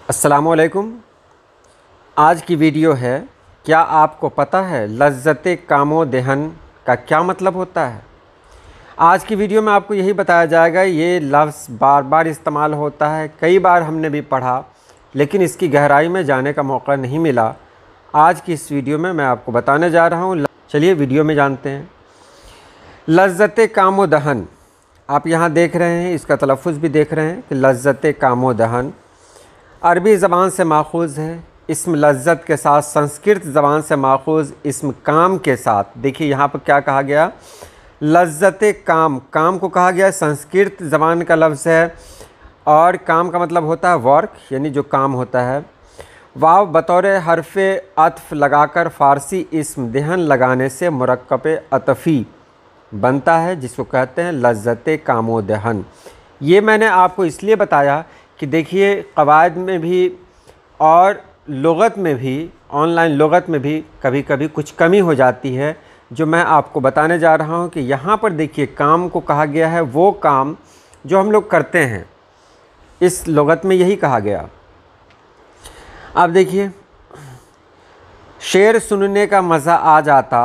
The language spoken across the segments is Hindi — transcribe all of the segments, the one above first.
अस्सलामुअलैकुम। आज की वीडियो है, क्या आपको पता है लज़्ज़ते कामो दहन का क्या मतलब होता है। आज की वीडियो में आपको यही बताया जाएगा। ये लफ्ज़ बार बार इस्तेमाल होता है, कई बार हमने भी पढ़ा, लेकिन इसकी गहराई में जाने का मौका नहीं मिला। आज की इस वीडियो में मैं आपको बताने जा रहा हूँ। चलिए वीडियो में जानते हैं। लज़्ज़ते कामो दहन, आप यहाँ देख रहे हैं, इसका तलफ़्फ़ुज़ भी देख रहे हैं कि लज़्ज़ते कामो दहन अरबी ज़बान से माख़ूज़ है। इस्म लज़्ज़त के साथ संस्कृत ज़बान से माख़ूज़ इस्म काम के साथ, देखिए यहाँ पर क्या कहा गया, लज़्ज़ते काम, काम को कहा गया, संस्कृत ज़बान का लफ्ज़ है और काम का मतलब होता है वर्क, यानी जो काम होता है। वाव बतौर हरफ़े अत्फ़ लगाकर फ़ारसी इस्म दहन लगाने से मुरक्कब अतफ़ी बनता है, जिसको कहते हैं लज़्ज़ते कामो दहन। ये मैंने आपको इसलिए बताया कि देखिए क़वायद में भी और लुग़त में भी, ऑनलाइन लुग़त में भी कभी कभी कुछ कमी हो जाती है, जो मैं आपको बताने जा रहा हूँ कि यहाँ पर देखिए काम को कहा गया है वो काम जो हम लोग करते हैं, इस लुग़त में यही कहा गया। अब देखिए, शेर सुनने का मज़ा आ जाता,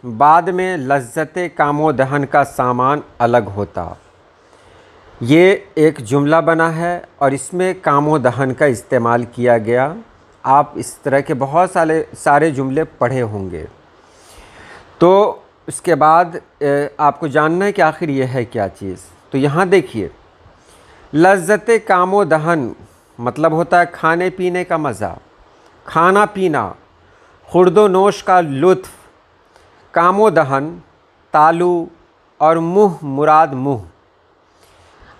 बाद में लज़्ज़ते कामो दहन का सामान अलग होता। ये एक जुमला बना है और इसमें कामो दहन का इस्तेमाल किया गया। आप इस तरह के बहुत सारे जुमले पढ़े होंगे। तो उसके बाद आपको जानना है कि आखिर ये है क्या चीज़। तो यहाँ देखिए, लज़्ज़ते कामो दहन मतलब होता है खाने पीने का मज़ा, खाना पीना, खुर्दो नोश का लुत्फ़। कामो दहन तालू और मुँह मुराद मुँह।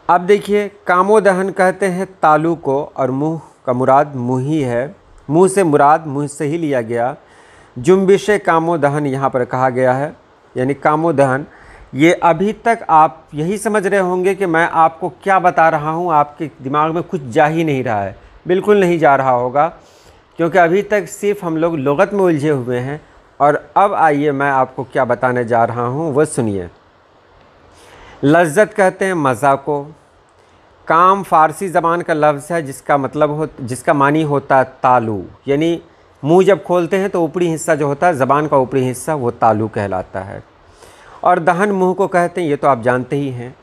अब देखिए, कामो दहन कहते हैं तालू को और मुँह का मुराद मुँह ही है। मुँह से मुराद मुँह से ही लिया गया। जुम्बिश कामो दहन यहाँ पर कहा गया है, यानी कामो दहन। ये अभी तक आप यही समझ रहे होंगे कि मैं आपको क्या बता रहा हूँ, आपके दिमाग में कुछ जा ही नहीं रहा है। बिल्कुल नहीं जा रहा होगा, क्योंकि अभी तक सिर्फ हम लोग लुग़त में उलझे हुए हैं। और अब आइए मैं आपको क्या बताने जा रहा हूँ वो सुनिए। लज़्ज़त कहते हैं मज़ा को। काम फ़ारसी ज़बान का लफ्ज़ है जिसका मानी होता है तालू, यानी मुंह जब खोलते हैं तो ऊपरी हिस्सा जो होता है, ज़बान का ऊपरी हिस्सा, वो तालू कहलाता है। और दहन मुंह को कहते हैं, ये तो आप जानते ही हैं।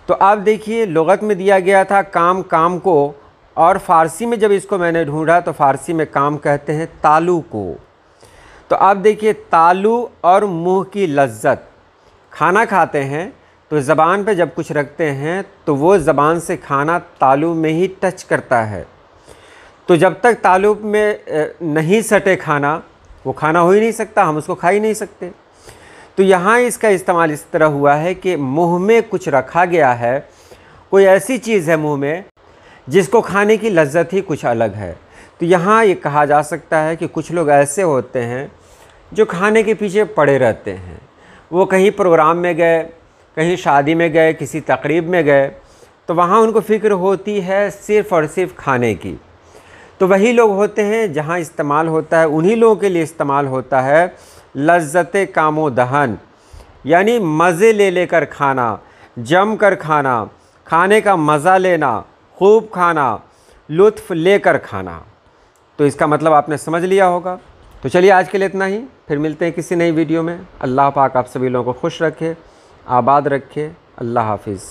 तो आप देखिए, लुग़त में दिया गया था काम को, और फ़ारसी में जब इसको मैंने ढूंढा तो फ़ारसी में काम कहते हैं तालू को। तो आप देखिए, तालू और मुंह की लज़्ज़त, खाना खाते हैं तो ज़बान पे जब कुछ रखते हैं तो वो ज़बान से खाना तालू में ही टच करता है। तो जब तक तालू में नहीं सटे खाना, वो खाना हो ही नहीं सकता, हम उसको खा ही नहीं सकते। तो यहाँ इसका इस्तेमाल इस तरह हुआ है कि मुंह में कुछ रखा गया है, कोई ऐसी चीज़ है मुंह में जिसको खाने की लज़्ज़त ही कुछ अलग है। तो यहाँ ये कहा जा सकता है कि कुछ लोग ऐसे होते हैं जो खाने के पीछे पड़े रहते हैं। वो कहीं प्रोग्राम में गए, कहीं शादी में गए, किसी तकरीब में गए, तो वहाँ उनको फ़िक्र होती है सिर्फ़ और सिर्फ खाने की। तो वही लोग होते हैं जहाँ इस्तेमाल होता है, उन्हीं लोगों के लिए इस्तेमाल होता है लज़्ज़ते कामो दहन, यानी मज़े ले लेकर खाना, जम कर खाना, खाने का मज़ा लेना, खूब खाना, लुत्फ़ लेकर खाना। तो इसका मतलब आपने समझ लिया होगा। तो चलिए आज के लिए इतना ही, फिर मिलते हैं किसी नई वीडियो में। अल्लाह पाक आप सभी लोगों को खुश रखे, आबाद रखे। अल्लाह हाफ़िज़।